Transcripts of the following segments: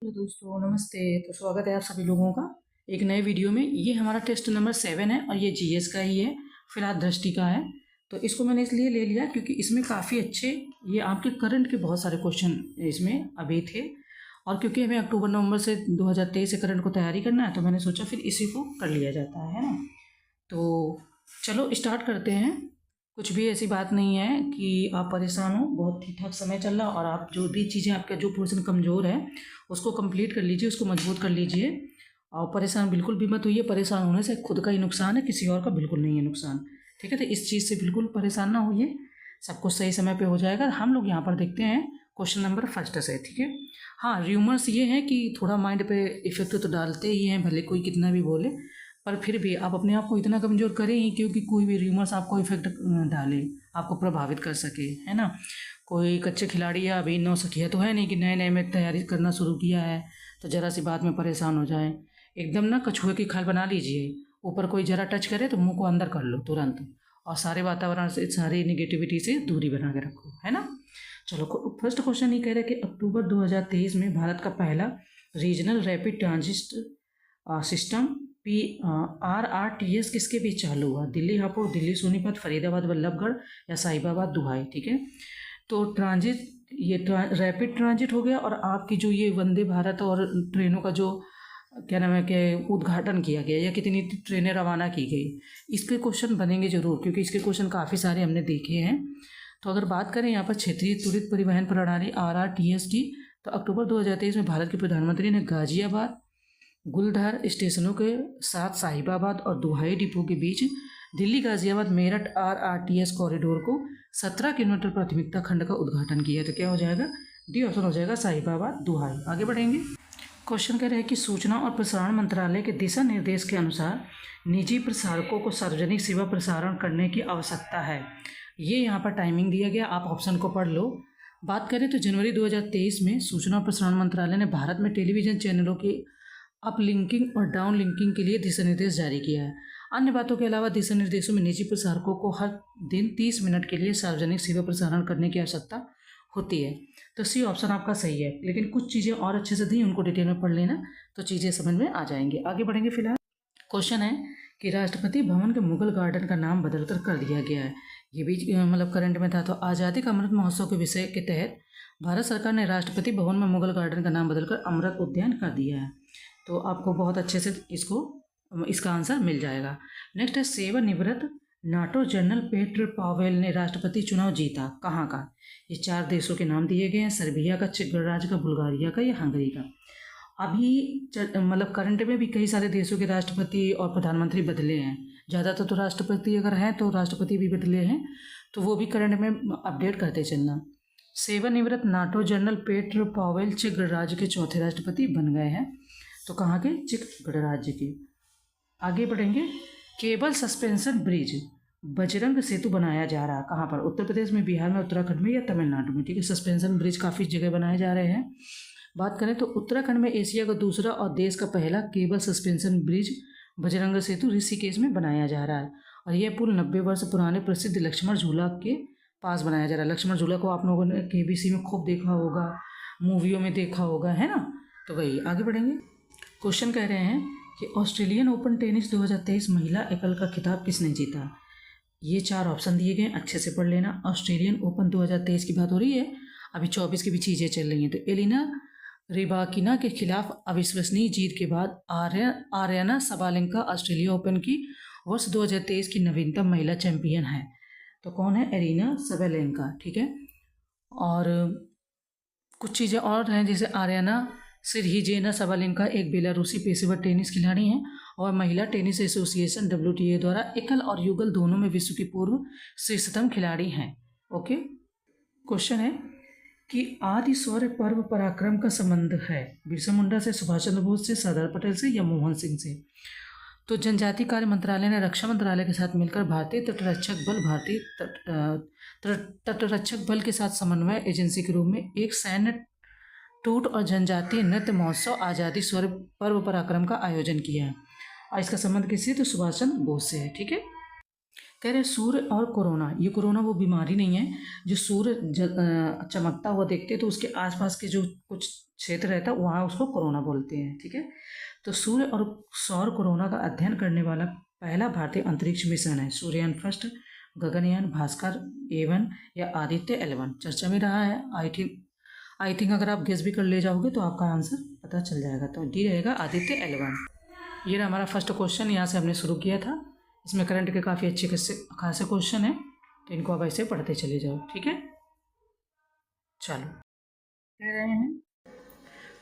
Hello दोस्तों, नमस्ते। तो स्वागत है आप सभी लोगों का एक नए वीडियो में। ये हमारा टेस्ट नंबर 7 है और ये जीएस का ही है, फिलहाल दृष्टि का है। तो इसको मैंने इसलिए ले लिया क्योंकि इसमें काफ़ी अच्छे ये आपके करंट के बहुत सारे क्वेश्चन इसमें अभी थे, और क्योंकि हमें अक्टूबर नवंबर से 2023 से करंट को तैयारी करना है तो मैंने सोचा फिर इसी को कर लिया जाता है ना। तो चलो स्टार्ट करते हैं। कुछ भी ऐसी बात नहीं है कि आप परेशान हो, बहुत ठीक ठाक समय चल रहा, और आप जो भी चीज़ें आपका जो पोर्शन कमज़ोर है उसको कंप्लीट कर लीजिए, उसको मजबूत कर लीजिए। और परेशान बिल्कुल भी मत होइए। परेशान होने से खुद का ही नुकसान है, किसी और का बिल्कुल नहीं है नुकसान। ठीक है, तो इस चीज़ से बिल्कुल परेशान ना होइए, सब कुछ सही समय पे हो जाएगा। हम लोग यहाँ पर देखते हैं क्वेश्चन नंबर फर्स्ट से। ठीक है, हाँ, र्यूमर्स ये हैं कि थोड़ा माइंड पे इफेक्ट तो डालते ही हैं, भले कोई कितना भी बोले, पर फिर भी आप अपने आप को इतना कमज़ोर करें ही क्योंकि कोई भी र्यूमर्स आपको इफेक्ट डाले, आपको प्रभावित कर सके, है ना। कोई कच्चे खिलाड़ी या अभी नौसिखिया तो है नहीं कि नए नए में तैयारी करना शुरू किया है तो ज़रा सी बात में परेशान हो जाए। एकदम ना कछुए की खाल बना लीजिए, ऊपर कोई ज़रा टच करे तो मुंह को अंदर कर लो तुरंत, और सारे वातावरण से, सारी निगेटिविटी से दूरी बना के रखो, है ना। चलो, फर्स्ट क्वेश्चन ये कह रहा है कि अक्टूबर 2023 में भारत का पहला regional rapid transit system RRTS किसके बीच चालू हुआ? दिल्ली हापुड़, दिल्ली सोनीपत, फरीदाबाद बल्लभगढ़ या साहिबाबाद दुहाई। ठीक है, तो ट्रांजिट, ये रैपिड ट्रांजिट हो गया, और आपकी जो ये वंदे भारत और ट्रेनों का जो क्या नाम है कि उद्घाटन किया गया या कितनी ट्रेनें रवाना की गई, इसके क्वेश्चन बनेंगे जरूर क्योंकि इसके क्वेश्चन काफ़ी सारे हमने देखे हैं। तो अगर बात करें यहाँ पर क्षेत्रीय त्वरित परिवहन प्रणाली RRTS की, तो अक्टूबर 2023 में भारत के प्रधानमंत्री ने गाजियाबाद गुलधार स्टेशनों के साथ साहिबाबाद और दुहाई डिपो के बीच दिल्ली गाजियाबाद मेरठ RRTS कॉरिडोर को 17 किलोमीटर प्राथमिकता खंड का उद्घाटन किया। तो क्या हो जाएगा? डी ऑप्शन हो जाएगा, साहिबाबाद दुहाई। आगे बढ़ेंगे। क्वेश्चन कह रहे हैं कि सूचना और प्रसारण मंत्रालय के दिशा निर्देश के अनुसार निजी प्रसारकों को सार्वजनिक सेवा प्रसारण करने की आवश्यकता है। ये यहाँ पर टाइमिंग दिया गया, आप ऑप्शन को पढ़ लो। बात करें तो जनवरी 2023 में सूचना और प्रसारण मंत्रालय ने भारत में टेलीविजन चैनलों की अप लिंकिंग और डाउन लिंकिंग के लिए दिशा निर्देश जारी किया है। अन्य बातों के अलावा दिशा निर्देशों में निजी प्रसारकों को हर दिन 30 मिनट के लिए सार्वजनिक सेवा प्रसारण करने की आवश्यकता होती है। तो सी ऑप्शन आपका सही है, लेकिन कुछ चीज़ें और अच्छे से दी, उनको डिटेल में पढ़ लेना तो चीज़ें समझ में आ जाएंगी। आगे बढ़ेंगे। फिलहाल क्वेश्चन है कि राष्ट्रपति भवन के मुगल गार्डन का नाम बदलकर कर दिया गया है। ये भी मतलब करंट में था। तो आज़ादी का अमृत महोत्सव के विषय के तहत भारत सरकार ने राष्ट्रपति भवन में मुगल गार्डन का नाम बदलकर अमृत उद्यान कर दिया है। तो आपको बहुत अच्छे से इसका आंसर मिल जाएगा। नेक्स्ट है, सेवानिवृत्त नाटो जनरल पेट्र पावेल ने राष्ट्रपति चुनाव जीता, कहाँ का? ये 4 देशों के नाम दिए गए हैं, सर्बिया का, चेक गणराज्य का, बुल्गारिया का या हंगरी का। अभी मतलब करंट में भी कई सारे देशों के राष्ट्रपति और प्रधानमंत्री बदले हैं। ज़्यादातर तो राष्ट्रपति अगर हैं तो राष्ट्रपति भी बदले हैं, तो वो भी करंट में अपडेट करते चलना। सेवानिवृत्त नाटो जनरल पेट्र पावेल चेक गणराज्य के चौथे राष्ट्रपति बन गए हैं। तो कहाँ के? चेक गणराज्य के। आगे बढ़ेंगे। केबल सस्पेंशन ब्रिज बजरंग सेतु बनाया जा रहा है, कहाँ पर? उत्तर प्रदेश में, बिहार में, उत्तराखंड में या तमिलनाडु में। ठीक है, सस्पेंशन ब्रिज काफ़ी जगह बनाए जा रहे हैं। बात करें तो उत्तराखंड में एशिया का दूसरा और देश का पहला केबल सस्पेंशन ब्रिज बजरंग सेतु ऋषिकेश में बनाया जा रहा है, और यह पुल 90 वर्ष पुराने प्रसिद्ध लक्ष्मण झूला के पास बनाया जा रहा है। लक्ष्मण झूला को आप लोगों ने KBC में खूब देखा होगा, मूवियों में देखा होगा, है ना। तो वही। आगे बढ़ेंगे। क्वेश्चन कह रहे हैं कि ऑस्ट्रेलियन ओपन टेनिस 2023 महिला एकल का खिताब किसने जीता? ये 4 ऑप्शन दिए गए, अच्छे से पढ़ लेना। ऑस्ट्रेलियन ओपन 2023 की बात हो रही है, अभी 24 की भी चीज़ें चल रही हैं। तो एलिना रिबाकिना के खिलाफ अविश्वसनीय जीत के बाद आर्याना सबालेंका ऑस्ट्रेलिया ओपन की वर्ष 2023 की नवीनतम महिला चैंपियन है। तो कौन है? Arena Sabalenka. ठीक है, और कुछ चीज़ें और हैं, जैसे आर्याना सिरहिजेना सबालेंका एक बेलारूसी पेशेवर टेनिस खिलाड़ी हैं और महिला टेनिस एसोसिएशन WTA द्वारा एकल और युगल दोनों में विश्व की पूर्व शीर्षतम खिलाड़ी हैं। ओके। क्वेश्चन है कि आदि शौर्य पर्व पराक्रम का संबंध है बिरसा मुंडा से, सुभाष चंद्र बोस से, सरदार पटेल से या मोहन सिंह से? तो जनजातीय कार्य मंत्रालय ने रक्षा मंत्रालय के साथ मिलकर भारतीय तटरक्षक बल के साथ समन्वय एजेंसी के रूप में एक सैन्य टूट और जनजातीय नृत्य महोत्सव आज़ादी शौर्य पर्व पराक्रम का आयोजन किया है, और इसका संबंध किससे? तो सुभाष चंद्र बोस से है। ठीक है, कह रहे सूर्य और कोरोना, ये कोरोना वो बीमारी नहीं है जो सूर्य चमकता हुआ देखते हैं तो उसके आसपास के जो कुछ क्षेत्र रहता है वहाँ उसको कोरोना बोलते हैं, ठीक है। तो सूर्य और सौर कोरोना का अध्ययन करने वाला पहला भारतीय अंतरिक्ष मिशन है सूर्ययान फर्स्ट, गगनयान, भास्कर A1 या आदित्य L1। चर्चा में रहा है। आई थिंक अगर आप गेस भी कर ले जाओगे तो आपका आंसर पता चल जाएगा। तो डी रहेगा आदित्य L1। ये रहा हमारा फर्स्ट क्वेश्चन, यहाँ से हमने शुरू किया था। इसमें करंट के काफ़ी अच्छे खासे क्वेश्चन हैं, तो इनको आप ऐसे पढ़ते चले जाओ, ठीक है। चलो कह रहे हैं,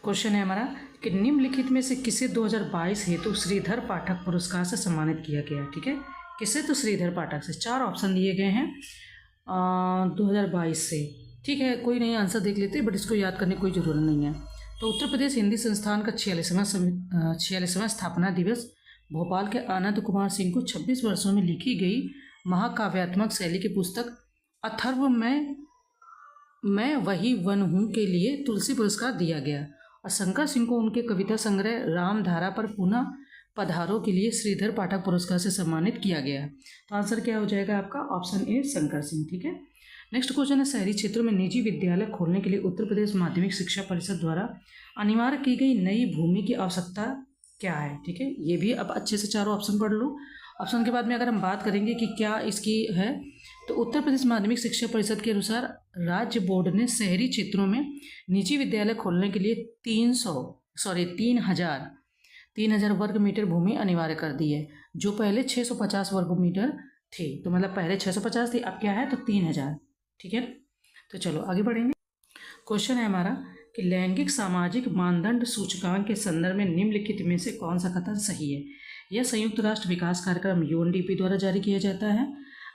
क्वेश्चन है हमारा कि निम्नलिखित में से किसे 2022 हेतु श्रीधर पाठक पुरस्कार से सम्मानित किया गया, ठीक है। किसे? तो श्रीधर पाठक से। 4 ऑप्शन दिए गए हैं 2022 से, ठीक है। कोई नहीं, आंसर देख लेते, बट इसको याद करने की कोई ज़रूरत नहीं है। तो उत्तर प्रदेश हिंदी संस्थान का 46वां स्थापना दिवस भोपाल के आनंद कुमार सिंह को 26 वर्षों में लिखी गई महाकाव्यात्मक शैली की पुस्तक अथर्व मैं वही वन हूँ के लिए तुलसी पुरस्कार दिया गया, और शंकर सिंह को उनके कविता संग्रह रामधारा पर पुनः पधारों के लिए श्रीधर पाठक पुरस्कार से सम्मानित किया गया। तो आंसर क्या हो जाएगा आपका? ऑप्शन ए शंकर सिंह, ठीक है। नेक्स्ट क्वेश्चन है, शहरी क्षेत्रों में निजी विद्यालय खोलने के लिए उत्तर प्रदेश माध्यमिक शिक्षा परिषद द्वारा अनिवार्य की गई नई भूमि की आवश्यकता क्या है, ठीक है। ये भी अब अच्छे से चारों ऑप्शन पढ़ लो। ऑप्शन के बाद में अगर हम बात करेंगे कि क्या इसकी है, तो उत्तर प्रदेश माध्यमिक शिक्षा परिषद के अनुसार राज्य बोर्ड ने शहरी क्षेत्रों में निजी विद्यालय खोलने के लिए 3000 वर्ग मीटर भूमि अनिवार्य कर दी है, जो पहले 650 वर्ग मीटर थी। तो मतलब पहले 650 थी, अब क्या है? तो 3000, ठीक है। तो चलो आगे बढ़ेंगे। क्वेश्चन है हमारा कि लैंगिक सामाजिक मानदंड सूचकांक के संदर्भ में निम्नलिखित में से कौन सा कथन सही है? यह संयुक्त राष्ट्र विकास कार्यक्रम UNDP द्वारा जारी किया जाता है,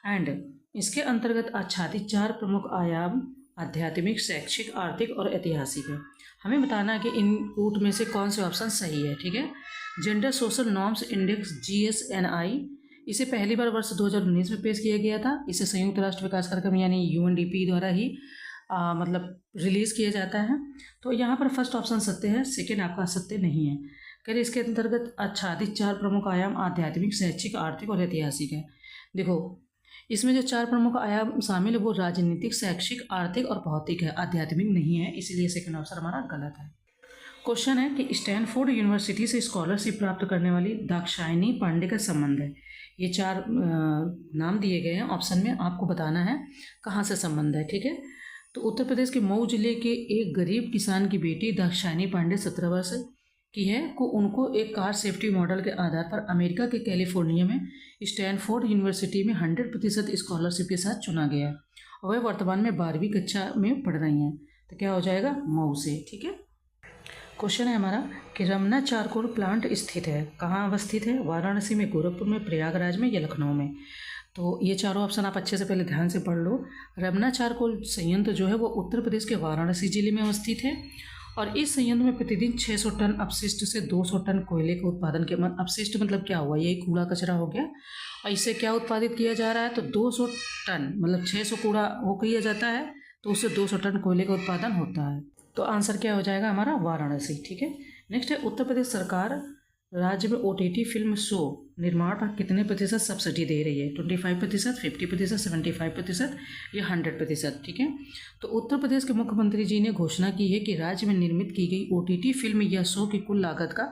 एंड इसके अंतर्गत आच्छादित 4 प्रमुख आयाम आध्यात्मिक, शैक्षिक, आर्थिक और ऐतिहासिक है। हमें बताना है कि इन कूट में से कौन से ऑप्शन सही है, ठीक है। Gender social norms index GSNI, इसे पहली बार वर्ष 2019 में पेश किया गया था। इसे संयुक्त राष्ट्र विकास कार्यक्रम यानी UNDP द्वारा ही मतलब रिलीज़ किया जाता है। तो यहाँ पर फर्स्ट ऑप्शन सत्य है, सेकेंड आपका सत्य नहीं है। कह रहे इसके अंतर्गत आच्छादित 4 प्रमुख आयाम आध्यात्मिक, शैक्षिक, आर्थिक और ऐतिहासिक है। देखो इसमें जो 4 प्रमुख आयाम शामिल है वो राजनीतिक, शैक्षिक, आर्थिक और भौतिक है, आध्यात्मिक नहीं है, इसलिए सेकंड ऑप्शन हमारा गलत है। क्वेश्चन है कि स्टैनफोर्ड यूनिवर्सिटी से स्कॉलरशिप प्राप्त करने वाली दाक्षायणी पांडे का संबंध है। ये 4 नाम दिए गए हैं ऑप्शन में, आपको बताना है कहाँ से संबंध है, ठीक है। तो उत्तर प्रदेश के मऊ जिले के एक गरीब किसान की बेटी दाक्षायणी पांडे 17 वर्ष की है को उनको एक कार सेफ्टी मॉडल के आधार पर अमेरिका के कैलिफोर्निया में स्टैनफोर्ड यूनिवर्सिटी में 100% स्कॉलरशिप के साथ चुना गया, और वह वर्तमान में 12वीं कक्षा में पढ़ रही हैं। तो क्या हो जाएगा? मऊ से, ठीक है। क्वेश्चन है हमारा कि रमना चारकोल प्लांट स्थित है, कहाँ अवस्थित है? वाराणसी में, गोरखपुर में, प्रयागराज में या लखनऊ में? तो ये चारों ऑप्शन आप अच्छे से पहले ध्यान से पढ़ लो। रमना चारकोल संयंत्र जो है वो उत्तर प्रदेश के वाराणसी जिले में अवस्थित है, और इस संयंत्र में प्रतिदिन 600 टन अपशिष्ट से 200 टन कोयले के उत्पादन के अपशिष्ट मतलब क्या हुआ? यही कूड़ा कचरा हो गया, और इससे क्या उत्पादित किया जा रहा है? तो 200 टन मतलब 600 कूड़ा वो किया जाता है, तो उससे 200 टन कोयले का उत्पादन होता है। तो आंसर क्या हो जाएगा हमारा? वाराणसी, ठीक है। नेक्स्ट है, उत्तर प्रदेश सरकार राज्य में OTT फिल्म शो निर्माण पर कितने प्रतिशत सब्सिडी दे रही है? 25%, 50%, 75% या 100%, ठीक है। तो उत्तर प्रदेश के मुख्यमंत्री जी ने घोषणा की है कि राज्य में निर्मित की गई OTT फिल्म या शो की कुल लागत का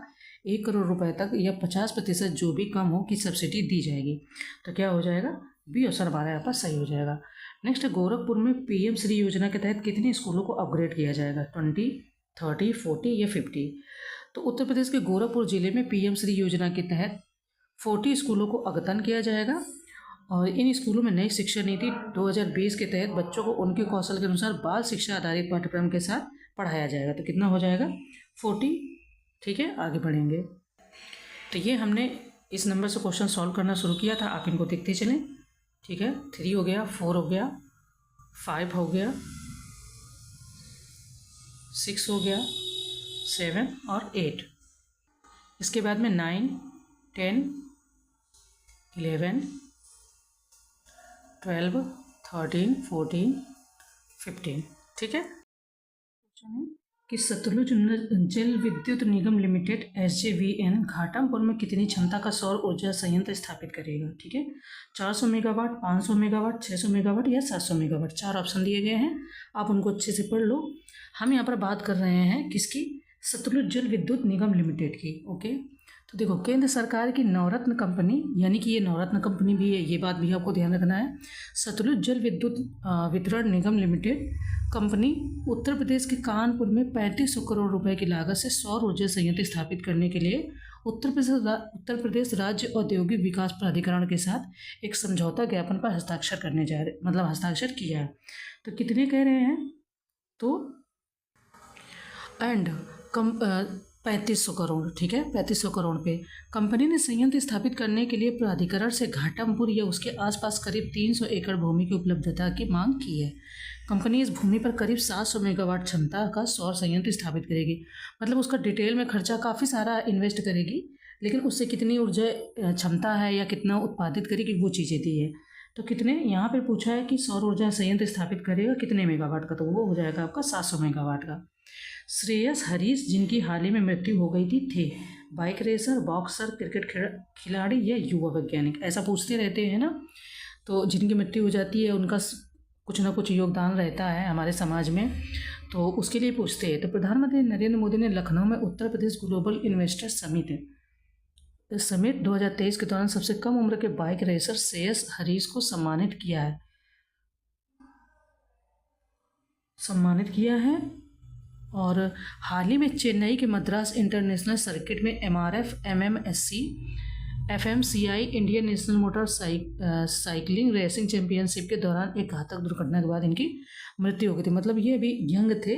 1 करोड़ रुपए तक या 50% जो भी कम हो की सब्सिडी दी जाएगी। तो क्या हो जाएगा? बी ऑप्शन हमारा यहाँ पर सही हो जाएगा। नेक्स्ट, गोरखपुर में PM श्री योजना के तहत कितने स्कूलों को अपग्रेड किया जाएगा? 20, 30, 40 या 50? तो उत्तर प्रदेश के गोरखपुर जिले में PM श्री योजना के तहत 40 स्कूलों को अद्यतन किया जाएगा, और इन स्कूलों में नई शिक्षा नीति 2020 के तहत बच्चों को उनके कौशल के अनुसार बाल शिक्षा आधारित पाठ्यक्रम के साथ पढ़ाया जाएगा। तो कितना हो जाएगा? 40, ठीक है। आगे बढ़ेंगे। तो ये हमने इस नंबर से क्वेश्चन सॉल्व करना शुरू किया था, आप इनको देखते चलें, ठीक है। 3 हो गया, 4 हो गया, 5 हो गया, 6 हो गया, 7 और 8। इसके बाद में 9, 10, 11, 12, 13, 14, 15, ठीक है। कि सतलुज जल विद्युत निगम लिमिटेड SJVN घाटमपुर में कितनी क्षमता का सौर ऊर्जा संयंत्र स्थापित करेगा। ठीक है, 400 मेगावाट, 500 मेगावाट, 600 मेगावाट या 700 मेगावाट, 4 ऑप्शन दिए गए हैं, आप उनको अच्छे से पढ़ लो। हम यहाँ पर बात कर रहे हैं किसकी, सतलुज जल विद्युत निगम लिमिटेड की। ओके, तो देखो केंद्र सरकार की नवरत्न कंपनी, यानी कि ये नवरत्न कंपनी भी है, ये बात भी आपको ध्यान रखना है। सतलुज जल विद्युत वितरण निगम लिमिटेड कंपनी उत्तर प्रदेश के कानपुर में 3500 करोड़ रुपए की लागत से सौर ऊर्जा संयंत्र स्थापित करने के लिए उत्तर प्रदेश राज्य औद्योगिक विकास प्राधिकरण के साथ एक समझौता ज्ञापन पर हस्ताक्षर करने जा रहे, मतलब हस्ताक्षर किया है। तो कितने कह रहे हैं, तो एंड कम 3500 करोड़। ठीक है, 3500 करोड़ पे कंपनी ने संयंत्र स्थापित करने के लिए प्राधिकरण से घाटमपुर या उसके आसपास करीब 300 एकड़ भूमि की उपलब्धता की मांग की है। कंपनी इस भूमि पर करीब 700 मेगावाट क्षमता का सौर संयंत्र स्थापित करेगी। मतलब उसका डिटेल में खर्चा काफ़ी सारा इन्वेस्ट करेगी, लेकिन उससे कितनी ऊर्जा क्षमता है या कितना उत्पादित करेगी वो चीज़ें दी है। तो कितने यहाँ पर पूछा है कि सौर ऊर्जा संयंत्र स्थापित करेगा कितने मेगावाट का, तो वो हो जाएगा आपका 700 मेगावाट का। श्रेयस हरीश, जिनकी हाल ही में मृत्यु हो गई थी, थे बाइक रेसर, बॉक्सर, क्रिकेट खिलाड़ी या युवा वैज्ञानिक। ऐसा पूछते रहते हैं ना, तो जिनकी मृत्यु हो जाती है उनका कुछ ना कुछ योगदान रहता है हमारे समाज में, तो उसके लिए पूछते हैं। तो प्रधानमंत्री नरेंद्र मोदी ने लखनऊ में Uttar Pradesh global investor summit 2023 के दौरान सबसे कम उम्र के बाइक रेसर श्रेयस हरीश को सम्मानित किया है। और हाल ही में चेन्नई के मद्रास इंटरनेशनल सर्किट में MRF MMSC FMCI Indian national motor cycling racing championship के दौरान एक घातक दुर्घटना के बाद इनकी मृत्यु हो गई थी। मतलब ये अभी यंग थे,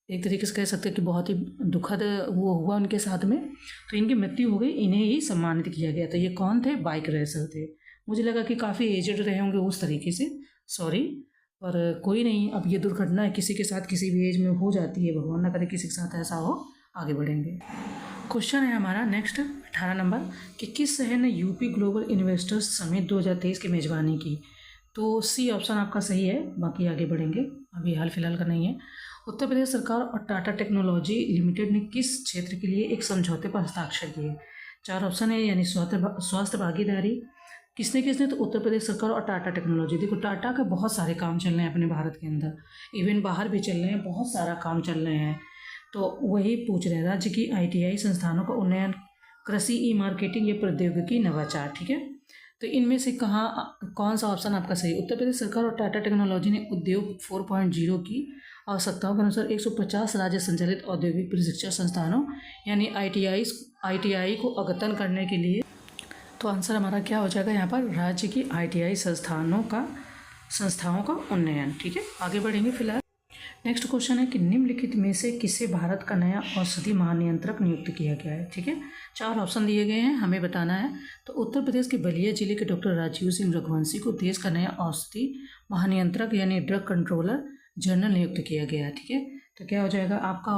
एक तरीके से कह सकते हैं कि बहुत ही दुखद वो हुआ उनके साथ में, तो इनकी मृत्यु हो गई, इन्हें ही सम्मानित किया गया। तो ये कौन थे, बाइक रेसर थे। मुझे लगा कि काफ़ी एजड रहे होंगे उस तरीके से, सॉरी, पर कोई नहीं। अब ये दुर्घटना है, किसी के साथ किसी भी एज में हो जाती है, भगवान ना करे किसी के साथ ऐसा हो। आगे बढ़ेंगे। क्वेश्चन है हमारा नेक्स्ट 18 नंबर कि किस शहर ने यूपी ग्लोबल इन्वेस्टर्स समिट 2023 की मेज़बानी की। तो सी ऑप्शन आपका सही है, बाकी आगे बढ़ेंगे, अभी हाल फिलहाल का नहीं है। उत्तर प्रदेश सरकार और टाटा टेक्नोलॉजी लिमिटेड ने किस क्षेत्र के लिए एक समझौते पर हस्ताक्षर किए। 4 ऑप्शन है, यानी स्वास्थ्य भागीदारी, किसने तो उत्तर प्रदेश सरकार और टाटा टेक्नोलॉजी। देखो टाटा के बहुत सारे काम चल रहे हैं अपने भारत के अंदर, इवन बाहर भी चल रहे हैं, बहुत सारा काम चल रहे हैं। तो वही पूछ रहे हैं, राज्य की ITI संस्थानों का उन्नयन, कृषि, ई-मार्केटिंग या प्रौद्योगिकी नवाचार। ठीक है, तो इनमें से कौन सा ऑप्शन आपका सही। उत्तर प्रदेश सरकार और टाटा टेक्नोलॉजी ने उद्योग 4.0 की आवश्यकताओं के अनुसार 150 राज्य संचालित औद्योगिक प्रशिक्षण संस्थानों यानी ITI को अद्यतन करने के लिए, तो आंसर हमारा क्या हो जाएगा यहाँ पर, राज्य की ITI संस्थाओं का उन्नयन। ठीक है, आगे बढ़ेंगे। फिलहाल नेक्स्ट क्वेश्चन है कि निम्नलिखित में से किसे भारत का नया औषधि महानियंत्रक नियुक्त किया गया है। ठीक है, 4 ऑप्शन दिए गए हैं, हमें बताना है। तो उत्तर प्रदेश के बलिया जिले के डॉक्टर राजीव सिंह रघुवंशी को देश का नया औषधि महानियंत्रक यानी ड्रग कंट्रोलर जनरल नियुक्त किया गया है। ठीक है, तो क्या हो जाएगा आपका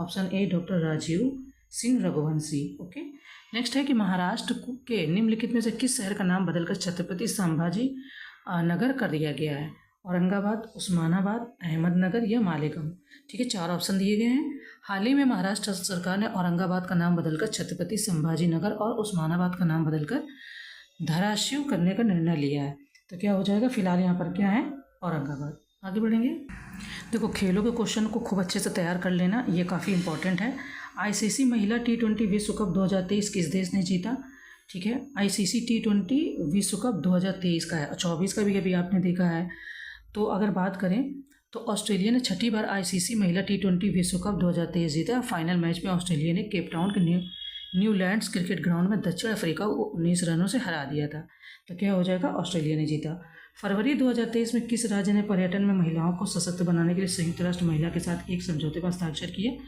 option A doctor Rajiv Singh Raghuvanshi. Okay, next है कि महाराष्ट्र के निम्नलिखित में से किस शहर का नाम बदलकर छत्रपति संभाजी नगर कर दिया गया है। औरंगाबाद, उस्मानाबाद, अहमदनगर या मालेगांव। ठीक है, 4 ऑप्शन दिए गए हैं। हाल ही में महाराष्ट्र सरकार ने औरंगाबाद का नाम बदलकर छत्रपति संभाजी नगर और उस्मानाबाद का नाम बदलकर धाराशिव करने का निर्णय लिया है। तो क्या हो जाएगा, फिलहाल यहाँ पर क्या है, औरंगाबाद। आगे बढ़ेंगे। देखो खेलों के क्वेश्चन को खूब अच्छे से तैयार कर लेना, ये काफ़ी इंपॉर्टेंट है। ICC महिला T20 विश्व कप 2023 किस देश ने जीता। ठीक है, ICC T20 विश्व कप 2023 का है, 24 का भी अभी आपने देखा है। तो अगर बात करें तो ऑस्ट्रेलिया ने 6ठी बार ICC महिला T20 विश्व कप 2023 जीता। फाइनल मैच में ऑस्ट्रेलिया ने केप टाउन के न्यूलैंड्स क्रिकेट ग्राउंड में दक्षिण अफ्रीका को 19 रनों से हरा दिया था। तो क्या हो जाएगा, ऑस्ट्रेलिया ने जीता। फरवरी 2023 में किस राज्य ने पर्यटन में महिलाओं को सशक्त बनाने के लिए संयुक्त राष्ट्र महिला के साथ एक समझौते पर हस्ताक्षर किए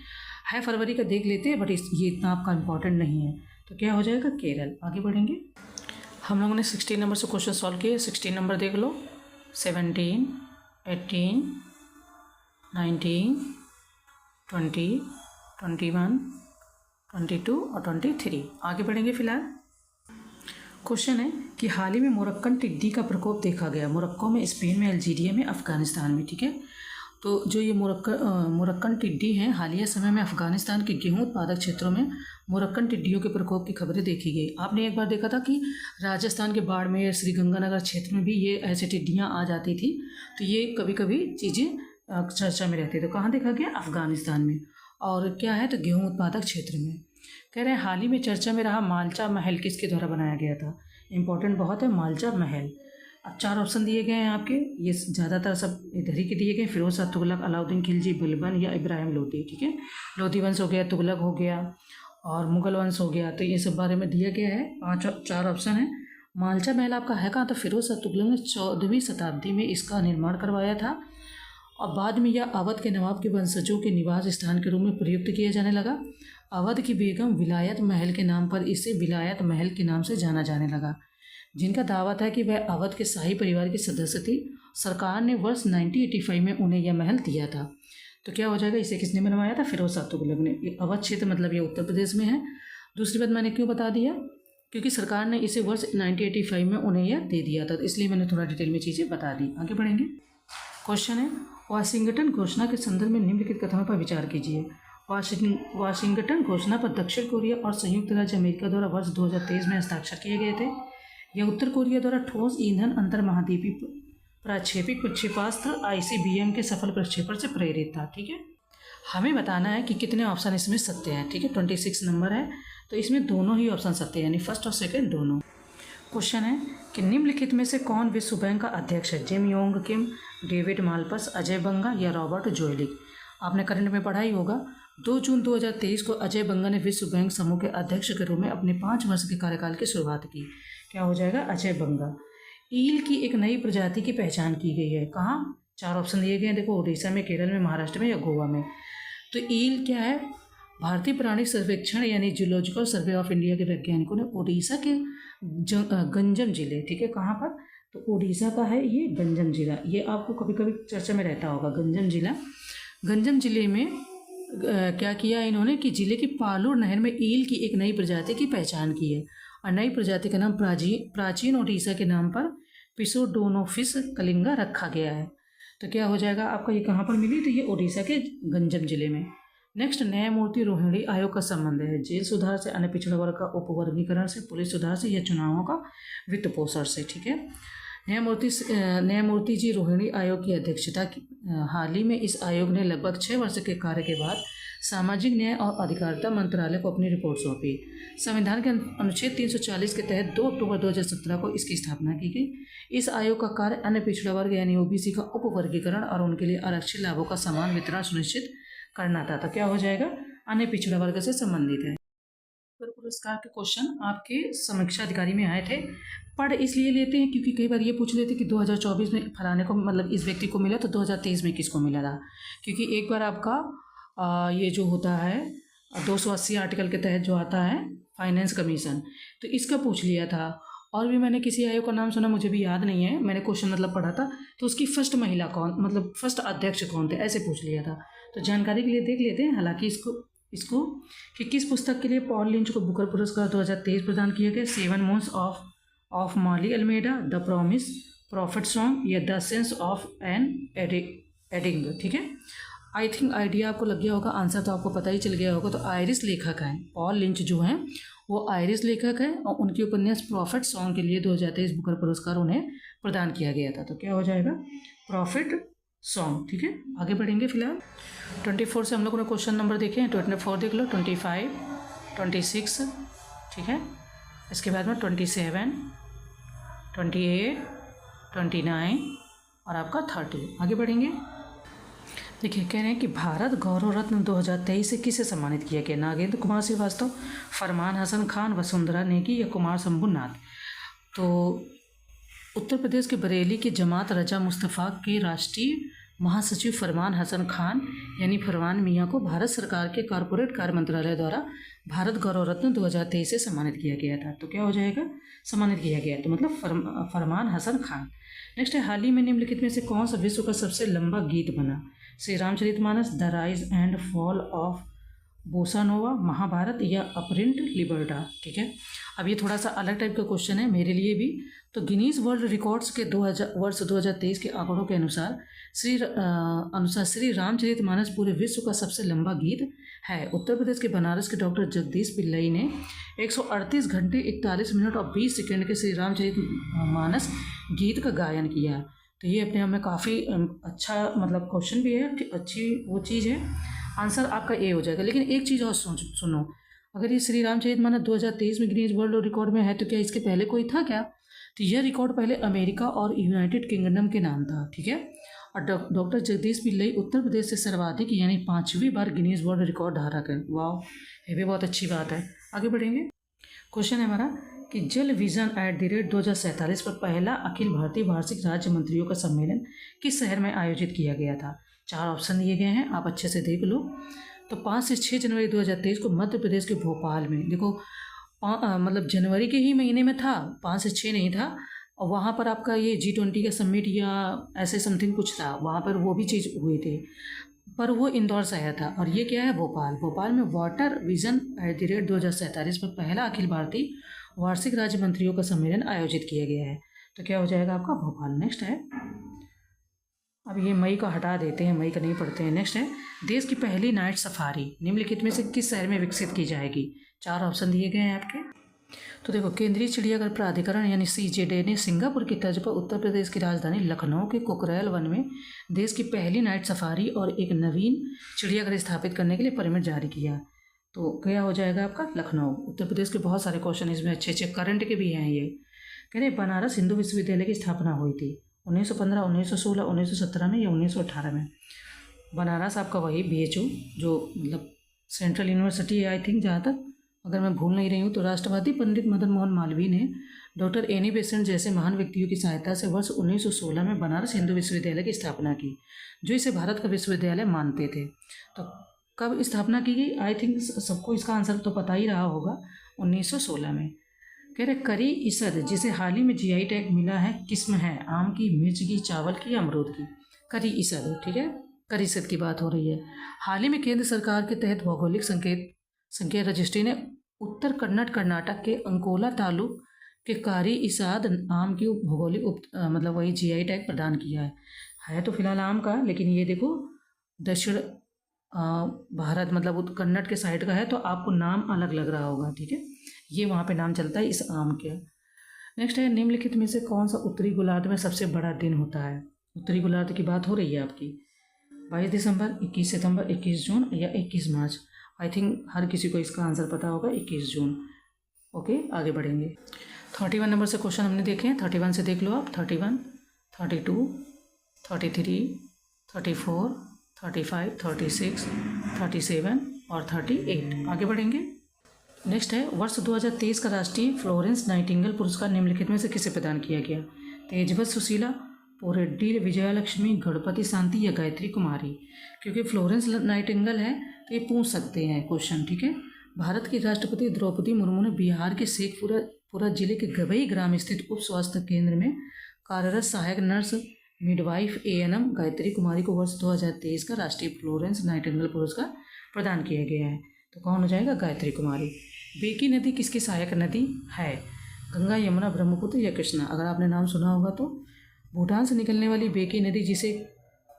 है। फरवरी का देख लेते हैं, बट ये इतना आपका इंपॉर्टेंट नहीं है। तो क्या हो जाएगा, केरल। आगे बढ़ेंगे। हम लोगों ने 16 नंबर से क्वेश्चन सॉल्व किए। 16 नंबर देख लो, 17, 18, 19, 20, 21, 22 और 23। आगे बढ़ेंगे। फिलहाल क्वेश्चन है कि हाल ही में मोरक्कन टिड्डी का प्रकोप देखा गया। मोरक्को में, स्पेन में, अल्जीरिया में, अफगानिस्तान में। ठीक है, तो जो ये मुरक्कन टिड्डी हैं, हालिया समय में अफगानिस्तान के गेहूं उत्पादक क्षेत्रों में मुरक्कन टिड्डियों के प्रकोप की खबरें देखी गई। आपने एक बार देखा था कि राजस्थान के बाड़मेर, श्रीगंगानगर क्षेत्र में भी ये ऐसे टिड्डियाँ आ जाती थी। तो ये कभी कभी चीज़ें चर्चा में रहती है। तो कहाँ देखा गया? अफगानिस्तान में। और क्या है? तो गेहूँ उत्पादक क्षेत्र में। कह रहे हैं हाल ही में चर्चा में रहा मालचा महल किसके द्वारा बनाया गया था? इंपॉर्टेंट बहुत है मालचा महल। अब 4 ऑप्शन दिए गए हैं आपके, ये ज़्यादातर सब इधर ही के दिए गए, फिरोज शाह तुगलक, अलाउद्दीन खिलजी, बलबन या इब्राहिम लोदी। ठीक है, लोधी वंश हो गया, तुगलक हो गया और मुगल वंश हो गया। तो ये सब बारे में दिया गया है। 4 ऑप्शन है। मालचा महल आपका है कहाँ? तो फिरोज शाह तुगलक ने 14वीं शताब्दी में इसका निर्माण करवाया था और बाद में यह अवध के नवाब के वंशजों के निवास स्थान के रूप में प्रयुक्त किया जाने लगा। अवध की बेगम विलायत महल के नाम पर इसे विलायत महल के नाम से जाना जाने लगा, जिनका दावा था कि वह अवध के शाही परिवार के सदस्य थी। सरकार ने वर्ष 1985 में उन्हें यह महल दिया था। तो क्या हो जाएगा? इसे किसने बनवाया था? फिरोज शाह तुगलक ने। ये अवध क्षेत्र मतलब ये उत्तर प्रदेश में है। दूसरी बात मैंने क्यों बता दिया? क्योंकि सरकार ने इसे वर्ष 1985 में उन्हें यह दे दिया था, तो इसलिए मैंने थोड़ा डिटेल में चीज़ें बता दी। आगे बढ़ेंगे। क्वेश्चन है, वाशिंगटन घोषणा के संदर्भ में निम्नलिखित कथनों पर विचार कीजिए। वाशिंगटन घोषणा पर दक्षिण कोरिया और संयुक्त राज्य अमेरिका द्वारा वर्ष 2023 में हस्ताक्षर किए गए थे। यह उत्तर कोरिया द्वारा ठोस ईंधन अंतर महाद्वीपीय प्रक्षेपित प्रक्षेपास्त्र ICBM के सफल प्रक्षेपण से प्रेरित था। ठीक है, हमें बताना है कि कितने ऑप्शन इसमें सत्य हैं। ठीक है, 26 नंबर है, तो इसमें दोनों ही ऑप्शन सत्य है, यानी फर्स्ट और सेकंड दोनों। क्वेश्चन है कि निम्नलिखित में से कौन विश्व बैंक का अध्यक्ष है? Jim Yong Kim, David Malpass, Ajay Banga या रॉबर्ट जोएलिक? आपने करंट में पढ़ा ही होगा। 2 जून 2023 को अजय बंगा ने विश्व बैंक समूह के अध्यक्ष के रूप में अपने 5 वर्ष के कार्यकाल की शुरुआत की। क्या हो जाएगा? अजय बंगा। ईल की एक नई प्रजाति की पहचान की गई है। कहाँ? 4 ऑप्शन दिए गए हैं, देखो, उड़ीसा में, केरल में, महाराष्ट्र में या गोवा में। तो ईल क्या है? भारतीय प्राणी सर्वेक्षण यानी जूलॉजिकल सर्वे ऑफ इंडिया के वैज्ञानिकों ने उड़ीसा के गंजम जिले, ठीक है, कहाँ पर? तो उड़ीसा का है ये गंजम जिला। ये आपको कभी कभी चर्चा में रहता होगा, गंजम जिला। गंजम जिले में क्या किया इन्होंने कि जिले की पालूर नहर में ईल की एक नई प्रजाति की पहचान की है और नई प्रजाति का नाम प्राचीन उड़ीसा के नाम पर पिसोडोनोफिस कलिंगा रखा गया है। तो क्या हो जाएगा आपका? ये कहाँ पर मिली? तो ये उड़ीसा के गंजम जिले में। नेक्स्ट, न्यायमूर्ति रोहिणी आयोग का संबंध है जेल सुधार से, अन्य पिछड़ा वर्ग का उपवर्गीकरण से, पुलिस सुधार से या चुनावों का वित्त पोषण से। ठीक है, न्यायमूर्ति जी रोहिणी आयोग की अध्यक्षता की। हाल ही में इस आयोग ने लगभग 6 वर्ष के कार्य के बाद सामाजिक न्याय और अधिकारिता मंत्रालय को अपनी रिपोर्ट सौंपी। संविधान के अनुच्छेद 340 के तहत 2 अक्टूबर 2017 को इसकी स्थापना की गई। इस आयोग का कार्य अन्य पिछड़ा वर्ग यानी OBC का उपवर्गीकरण और उनके लिए आरक्षित लाभों का समान वितरण सुनिश्चित करना था। तो क्या हो जाएगा? अन्य पिछड़ा वर्ग से संबंधित है। पुरस्कार के क्वेश्चन आपके समीक्षा अधिकारी में आए थे। पढ़ इसलिए लेते हैं क्योंकि कई बार ये पूछ लेते कि 2024 में फलाने को, मतलब इस व्यक्ति को मिला, तो 2023 में किसको मिला था। क्योंकि एक बार आपका ये जो होता है 280 आर्टिकल के तहत जो आता है फाइनेंस कमीशन, तो इसका पूछ लिया था। और भी मैंने किसी आयोग का नाम सुना, मुझे भी याद नहीं है, मैंने क्वेश्चन मतलब पढ़ा था, तो उसकी फर्स्ट महिला कौन, मतलब फर्स्ट अध्यक्ष कौन थे, ऐसे पूछ लिया था। तो जानकारी के लिए देख लेते हैं। हालांकि इसको कि किस पुस्तक के लिए पॉल लिंच को बुकर पुरस्कार 2023 प्रदान किया गया? 7 months of Maali Almeida, the promise, prophet song या the sense of an ending. ठीक है, आई थिंक आइडिया आपको लग गया होगा, आंसर तो आपको पता ही चल गया होगा। तो आयरिश लेखक हैं पॉल लिंच जो हैं, वो आयरिश लेखक हैं और उनकी उपन्यास प्रॉफिट सॉन्ग के लिए 2023 बुकर पुरस्कार उन्हें प्रदान किया गया था। तो क्या हो जाएगा? Profit song. ठीक है, आगे बढ़ेंगे। फिलहाल 24 से हम लोगों ने क्वेश्चन नंबर देखे हैं। 24 देख लो, 25, 26, ठीक है, इसके बाद में 27, 28, 29 और आपका 30। आगे बढ़ेंगे। देखिए, कह रहे हैं कि भारत गौरव रत्न 2023 से किसे सम्मानित किया गया? नागेंद्र कुमार श्रीवास्तव, फरमान हसन खान, वसुंधरा नेगी या कुमार शंभुनाथ? तो उत्तर प्रदेश के बरेली के जमात रजा मुस्तफ़ा के राष्ट्रीय महासचिव फरमान हसन खान यानी फरमान मियाँ को भारत सरकार के कॉरपोरेट कार्य मंत्रालय द्वारा भारत गौरव रत्न 2023 से सम्मानित किया गया था। तो क्या हो जाएगा? सम्मानित किया गया, तो मतलब फरमान हसन खान। नेक्स्ट है, हाल ही में निम्नलिखित में से कौन सा विश्व का सबसे लंबा गीत बना? Shri Ramcharitmanas, the rise and fall of bossa nova, Mahabharat या अपरिंट लिबर्टा। ठीक है, अब ये थोड़ा सा अलग टाइप का क्वेश्चन है मेरे लिए भी। तो गिनीज वर्ल्ड रिकॉर्ड्स के 2023 के आंकड़ों के अनुसार श्री रामचरितमानस पूरे विश्व का सबसे लंबा गीत है। उत्तर प्रदेश के बनारस के डॉक्टर जगदीश पिल्लई ने 138 घंटे 41 मिनट और 20 सेकंड के श्री रामचरितमानस गीत का गायन किया है। तो ये अपने आप में काफ़ी अच्छा मतलब क्वेश्चन भी है कि अच्छी वो चीज़ है। आंसर आपका ए हो जाएगा। लेकिन एक चीज़ और सुनो, अगर ये श्री रामचरितमानस 2023 में गिनीज वर्ल्ड रिकॉर्ड में है तो क्या इसके पहले कोई था क्या? तो यह रिकॉर्ड पहले अमेरिका और यूनाइटेड किंगडम के नाम था। ठीक है, और डॉक्टर जगदीश पिल्लई उत्तर प्रदेश से सर्वाधिक यानी 5वीं बार गिनीज वर्ल्ड रिकॉर्ड धारक है। वाह, ये भी बहुत अच्छी बात है। आगे बढ़ेंगे। क्वेश्चन है हमारा कि जल विजन @2047 पर पहला अखिल भारतीय वार्षिक राज्य मंत्रियों का सम्मेलन किस शहर में आयोजित किया गया था? 4 ऑप्शन दिए गए हैं, आप अच्छे से देख लो। तो 5 से 6 जनवरी 2023 को मध्य प्रदेश के भोपाल में, देखो मतलब जनवरी के ही महीने में था, 5 से 6 नहीं था। और वहाँ पर आपका ये G20 का समिट या ऐसे समथिंग कुछ था, वहाँ पर वो भी चीज़ हुई थी, पर वो इंदौर से आया था। और ये क्या है? भोपाल में वाटर विजन @2047 पर पहला अखिल भारतीय वार्षिक राज्य मंत्रियों का सम्मेलन आयोजित किया गया है। तो क्या हो जाएगा आपका? भोपाल। नेक्स्ट है, अब ये मई को हटा देते हैं, मई का नहीं पढ़ते हैं। नेक्स्ट है, देश की पहली नाइट सफारी निम्नलिखित में से किस शहर में विकसित की जाएगी? 4 ऑप्शन दिए गए हैं आपके। तो देखो, केंद्रीय चिड़ियाघर प्राधिकरण यानी CJD ने सिंगापुर की तर्ज पर उत्तर प्रदेश की राजधानी लखनऊ के कुकरेल वन में देश की पहली नाइट सफारी और एक नवीन चिड़ियाघर स्थापित करने के लिए परमिट जारी किया। तो क्या हो जाएगा आपका? लखनऊ। उत्तर प्रदेश के बहुत सारे क्वेश्चन इसमें अच्छे अच्छे करंट के भी हैं। ये कह रहे बनारस हिंदू विश्वविद्यालय की स्थापना हुई थी 1915, 1916, 1917 में या 1918 में। बनारस आपका वही BHU जो मतलब सेंट्रल यूनिवर्सिटी है आई थिंक, जहाँ तक अगर मैं भूल नहीं रही हूँ। तो राष्ट्रवादी पंडित मदन मोहन मालवीय ने डॉक्टर एनी बेसेंट जैसे महान व्यक्तियों की सहायता से वर्ष 1916 में बनारस हिंदू विश्वविद्यालय की स्थापना की, जो इसे भारत का विश्वविद्यालय मानते थे। तो कब स्थापना की गई? आई थिंक सबको इसका आंसर तो पता ही रहा होगा, 1916 में। कह रहे करी इसद जिसे हाल ही में GI टैग मिला है, किस्म है? आम की, मिर्च की, चावल की या अमरूद की? करी इसद। ठीक है, करी इसद की बात हो रही है। हाल ही में केंद्र सरकार के तहत भौगोलिक संकेत रजिस्ट्री ने उत्तर कन्नड़ कर्नाटक के अंकोला तालुक के कारी इसाद आम की भौगोलिक मतलब वही GI टैग प्रदान किया है तो फिलहाल आम का, लेकिन ये देखो दक्षिण भारत मतलब कन्नड़ के साइड का है, तो आपको नाम अलग लग रहा होगा। ठीक है, ये वहाँ पे नाम चलता है इस आम के। नेक्स्ट है, निम्नलिखित में से कौन सा उत्तरी गोलार्ध में सबसे बड़ा दिन होता है? उत्तरी गोलार्ध की बात हो रही है आपकी। 22 दिसंबर, 21 सितंबर, 21 जून या 21 मार्च। आई थिंक हर किसी को इसका आंसर पता होगा, 21 जून। ओके, आगे बढ़ेंगे। 31 नंबर से क्वेश्चन हमने देखे हैं, 31 से देख लो आप। 31, 32, 33, 34, 35, 36, 37 और 38। आगे बढ़ेंगे। नेक्स्ट है, वर्ष 2023 का राष्ट्रीय फ्लोरेंस नाइटिंगेल पुरस्कार निम्नलिखित में से किसे प्रदान किया गया? तेजवत सुशीला, पोरेड्डी विजयलक्ष्मी, गणपति शांति या गायत्री कुमारी? क्योंकि फ्लोरेंस नाइटिंगेल है तो ये पूछ सकते हैं क्वेश्चन। ठीक है, भारत की राष्ट्रपति द्रौपदी मुर्मू ने बिहार के शेखपुरा जिले के गवई ग्राम स्थित उप स्वास्थ्य केंद्र में कार्यरत सहायक नर्स मिडवाइफ ANM गायत्री कुमारी को वर्ष 2023 का राष्ट्रीय फ्लोरेंस नाइटिंगेल पुरस्कार प्रदान किया गया है। तो कौन हो जाएगा? गायत्री कुमारी। बेकी नदी किसकी सहायक नदी है? गंगा, यमुना, ब्रह्मपुत्र या कृष्णा? अगर आपने नाम सुना होगा तो भूटान से निकलने वाली बेकी नदी, जिसे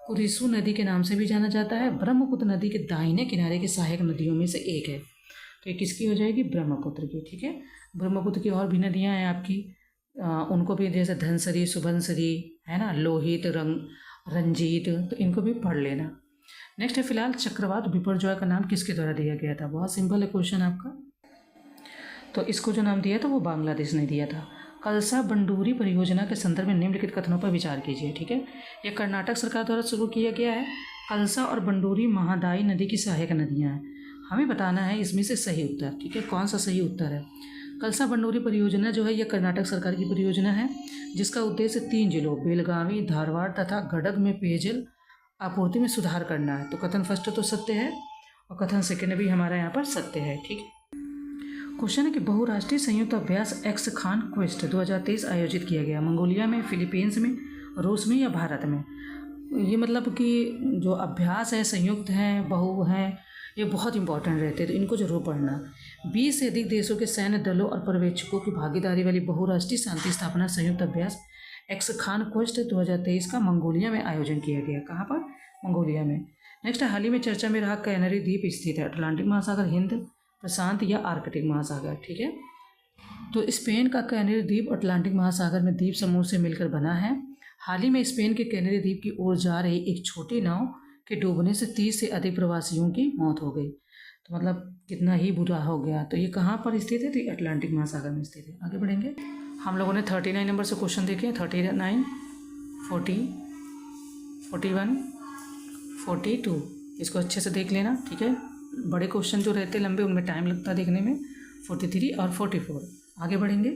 कुरिसु नदी के नाम से भी जाना जाता है, ब्रह्मपुत्र नदी के दाहिने किनारे की सहायक नदियों में से एक है। तो ये किसकी हो जाएगी? ब्रह्मपुत्र की। ठीक है, ब्रह्मपुत्र की और भी नदियाँ हैं आपकी, उनको भी जैसे धनसरी, सुबनसरी है ना, लोहित, रंजीत, तो इनको भी पढ़ लेना। नेक्स्ट है, फिलहाल चक्रवात बिपरजॉय का नाम किसके द्वारा दिया गया था? बहुत सिंपल है क्वेश्चन आपका। तो इसको जो नाम दिया था वो बांग्लादेश ने दिया था। कलसा बंडूरी परियोजना के संदर्भ में निम्नलिखित कथनों पर विचार कीजिए। ठीक है, यह कर्नाटक सरकार द्वारा शुरू किया गया है। कलसा और बंडूरी महादाई नदी की सहायक नदियाँ हैं। हमें बताना है इसमें से सही उत्तर। ठीक है, कौन सा सही उत्तर है? कलसा बंडूरी परियोजना जो है यह कर्नाटक सरकार की परियोजना है, जिसका उद्देश्य 3 जिलों बेलगावी, धारवाड़ तथा गडग में पेयजल आपूर्ति में सुधार करना है। तो कथन फर्स्ट तो सत्य है और कथन सेकेंड भी हमारा यहाँ पर सत्य है। ठीक है, क्वेश्चन है कि बहुराष्ट्रीय संयुक्त अभ्यास एक्स खान क्वेस्ट 2023 आयोजित किया गया मंगोलिया में, फिलीपींस में, रूस में या भारत में? ये मतलब कि जो अभ्यास है संयुक्त है, बहु है, ये बहुत इंपॉर्टेंट रहते हैं, तो इनको जरूर पढ़ना। 20 से अधिक देशों के सैन्य दलों और पर्यवेक्षकों की भागीदारी वाली बहुराष्ट्रीय शांति स्थापना संयुक्त अभ्यास एक्सखान क्वेस्ट 2023 का मंगोलिया में आयोजन किया गया। कहाँ पर? मंगोलिया में। नेक्स्ट, हाल ही में चर्चा में रहा कैनरी द्वीप स्थित है अटलांटिक महासागर, हिंद प्रशांत या आर्कटिक महासागर। ठीक है, तो स्पेन का कैनरी द्वीप अटलांटिक महासागर में द्वीप समूह से मिलकर बना है। हाल ही में स्पेन के कैनरी द्वीप की ओर जा रही एक छोटी नाव के डूबने से 30 से अधिक प्रवासियों की मौत हो गई। तो मतलब कितना ही बुरा हो गया। तो ये कहाँ पर स्थित है? तो ये अटलांटिक महासागर में स्थित है। आगे बढ़ेंगे। हम लोगों ने 39 नंबर से क्वेश्चन देखे हैं। 39, 40, 41, 42, इसको अच्छे से देख लेना। ठीक है, बड़े क्वेश्चन जो रहते लंबे उनमें टाइम लगता है देखने में। 43 और 44। आगे बढ़ेंगे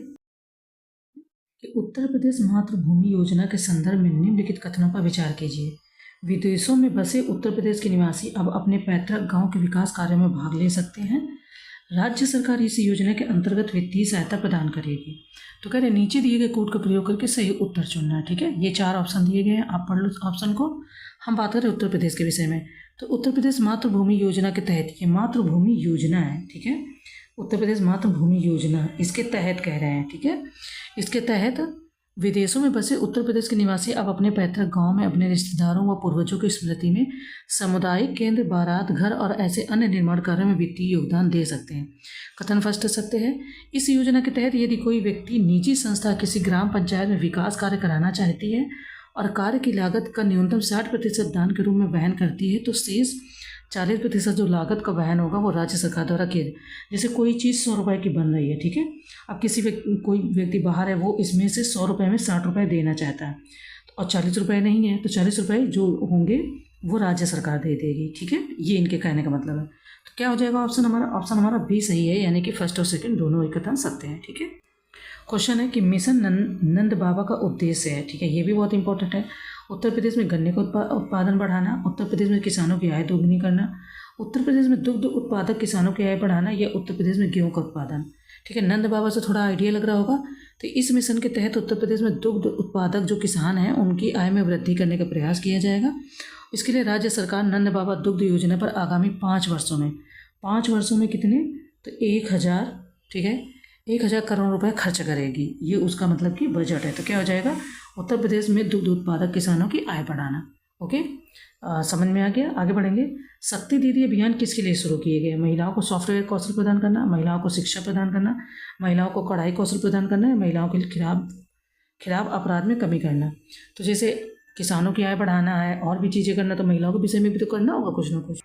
कि उत्तर प्रदेश मातृभूमि योजना के संदर्भ में निम्नलिखित कथनों पर विचार कीजिए। विदेशों में बसे उत्तर प्रदेश के निवासी अब अपने पैतृक गांव के विकास कार्यों में भाग ले सकते हैं। राज्य सरकार इस योजना के अंतर्गत वित्तीय सहायता प्रदान करेगी। तो कह रहे नीचे दिए गए कोड का प्रयोग करके सही उत्तर चुनना है। ठीक है, ये 4 ऑप्शन दिए गए हैं, आप पढ़ लो ऑप्शन को। हम बात कर रहे हैं उत्तर प्रदेश के विषय में। तो उत्तर प्रदेश मातृभूमि योजना के तहत, ये मातृभूमि योजना है। ठीक है, उत्तर प्रदेश मातृभूमि योजना इसके तहत कह रहे हैं। ठीक है, इसके तहत विदेशों में बसे उत्तर प्रदेश के निवासी अब अपने पैतृक गांव में अपने रिश्तेदारों व पूर्वजों की स्मृति में सामुदायिक केंद्र, बारात घर और ऐसे अन्य निर्माण कार्यों में वित्तीय योगदान दे सकते हैं। कथन फर्स्ट सकते हैं। इस योजना के तहत यदि कोई व्यक्ति निजी संस्था किसी ग्राम पंचायत में विकास कार्य कराना चाहती है और कार्य की लागत का न्यूनतम 60% दान के रूप में वहन करती है, तो शेष 40% जो लागत का वहन होगा वो राज्य सरकार द्वारा किया। जैसे कोई चीज़ 100 रुपये की बन रही है। ठीक है, अब कोई व्यक्ति बाहर है, वो इसमें से 100 रुपये में 60 रुपये देना चाहता है और 40 रुपये नहीं है, तो 40 रुपये जो होंगे वो राज्य सरकार दे देगी। ठीक है, ये इनके कहने का मतलब है। तो क्या हो जाएगा ऑप्शन हमारा बी सही है, यानी कि फर्स्ट और सेकंड दोनों ही कथन सत्य हैं। ठीक है, क्वेश्चन है कि मिशन नंद बाबा का उद्देश्य है। ठीक है, ये भी बहुत इंपॉर्टेंट है। उत्तर प्रदेश में गन्ने का उत्पादन बढ़ाना, उत्तर प्रदेश में किसानों की आय दोगुनी करना, उत्तर प्रदेश में दुग्ध उत्पादक किसानों की आय बढ़ाना, या उत्तर प्रदेश में गेहूं का उत्पादन। ठीक है, नंद बाबा से थोड़ा आइडिया लग रहा होगा। तो इस मिशन के तहत उत्तर प्रदेश में दुग्ध उत्पादक जो किसान हैं उनकी आय में वृद्धि करने का प्रयास किया जाएगा। इसके लिए राज्य सरकार नंद बाबा दुग्ध योजना पर आगामी 5 वर्षों में कितने? तो 1000, ठीक है, 1000 करोड़ रुपए खर्च करेगी। ये उसका मतलब कि बजट है। तो क्या हो जाएगा? उत्तर प्रदेश में दुग्ध उत्पादक किसानों की आय बढ़ाना। ओके, समझ में आ गया। आगे बढ़ेंगे। शक्ति दीदी अभियान किसके लिए शुरू किए गए? महिलाओं को सॉफ्टवेयर कौशल प्रदान करना, महिलाओं को शिक्षा प्रदान करना, महिलाओं को कढ़ाई कौशल प्रदान करना है, महिलाओं के खिलाफ अपराध में कमी करना। तो जैसे किसानों की आय बढ़ाना है और भी चीज़ें करना, तो महिलाओं के विषय में भी तो करना होगा कुछ ना कुछ।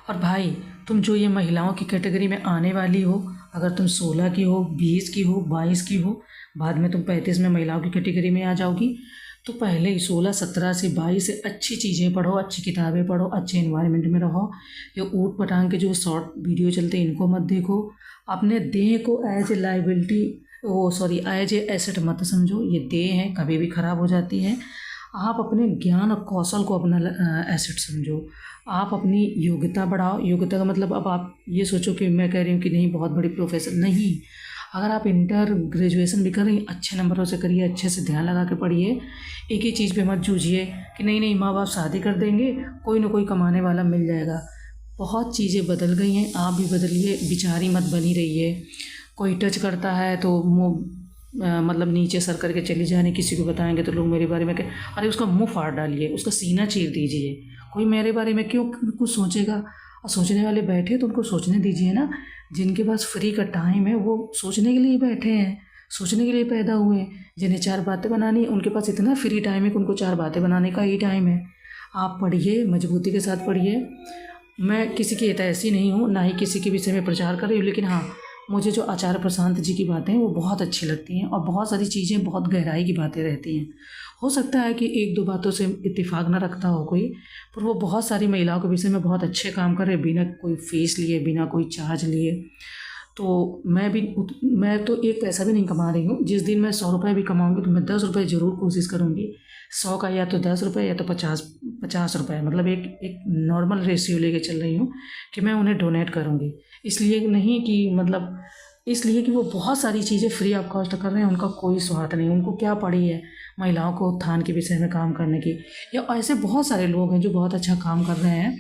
और भाई तुम जो ये महिलाओं की कैटेगरी में आने वाली हो, अगर तुम 16 की हो, 20 की हो, 22 की हो, बाद में तुम 35 में महिलाओं की कैटेगरी में आ जाओगी, तो पहले ही 16, 17 से 22 से अच्छी चीज़ें पढ़ो, अच्छी किताबें पढ़ो, अच्छे इन्वायरमेंट में रहो। ये ऊट पटांग के जो शॉर्ट वीडियो चलते हैं इनको मत देखो। अपने देह को as a liability as a asset मत समझो। ये देह है, कभी भी ख़राब हो जाती है। आप अपने ज्ञान और कौशल को अपना एसेट समझो। आप अपनी योग्यता बढ़ाओ। योग्यता का मतलब अब आप ये सोचो कि मैं कह रही हूँ कि नहीं बहुत बड़ी प्रोफेसर नहीं। अगर आप इंटर ग्रेजुएशन भी कर रही हैं, अच्छे नंबरों से करिए, अच्छे से ध्यान लगा के पढ़िए। एक ही चीज़ पे मत जूझिए कि नहीं माँ बाप शादी कर देंगे, कोई ना कोई कमाने वाला मिल जाएगा। बहुत चीज़ें बदल गई हैं, आप भी बदलिए, बिचारी मत बनी रहिए। कोई टच करता है तो मतलब नीचे सर करके चली जाने, किसी को बताएंगे तो लोग मेरे बारे में अरे उसका मुँह फाड़ डालिए, उसका सीना चीर दीजिए। कोई मेरे बारे में क्यों कुछ सोचेगा? और सोचने वाले बैठे तो उनको सोचने दीजिए ना। जिनके पास फ्री का टाइम है वो सोचने के लिए बैठे हैं, सोचने के लिए पैदा हुए हैं। जिन्हें 4 बातें बनानी है उनके पास इतना फ्री टाइम है कि उनको 4 बातें बनाने का ही टाइम है। आप पढ़िए, मजबूती के साथ पढ़िए। मैं किसी की ऐसी नहीं हूँ, ना ही किसी के विषय में प्रचार कर रही हूँ, लेकिन हाँ, मुझे जो आचार्य प्रशांत जी की बातें हैं वो बहुत अच्छी लगती हैं और बहुत सारी चीज़ें बहुत गहराई की बातें रहती हैं। हो सकता है कि 1-2 बातों से इत्तेफाक न रखता हो कोई, पर वो बहुत सारी महिलाओं के विषय में बहुत अच्छे काम कर रहे, बिना कोई फीस लिए, बिना कोई चार्ज लिए। तो मैं तो 1 पैसा भी नहीं कमा रही हूँ। जिस दिन मैं 100 रुपये भी कमाऊँगी तो मैं 10 रुपये ज़रूर कोशिश करूँगी। 100 का या तो 10 रुपये या तो 50 रुपये, मतलब एक नॉर्मल रेशियो लेके चल रही हूँ कि मैं उन्हें डोनेट करूँगी। इसलिए नहीं कि मतलब इसलिए कि वो बहुत सारी चीज़ें फ्री ऑफ कॉस्ट कर रहे हैं, उनका कोई स्वार्थ नहीं। उनको क्या पड़ी है महिलाओं को उत्थान के विषय में काम करने की, या ऐसे बहुत सारे लोग हैं जो बहुत अच्छा काम कर रहे हैं।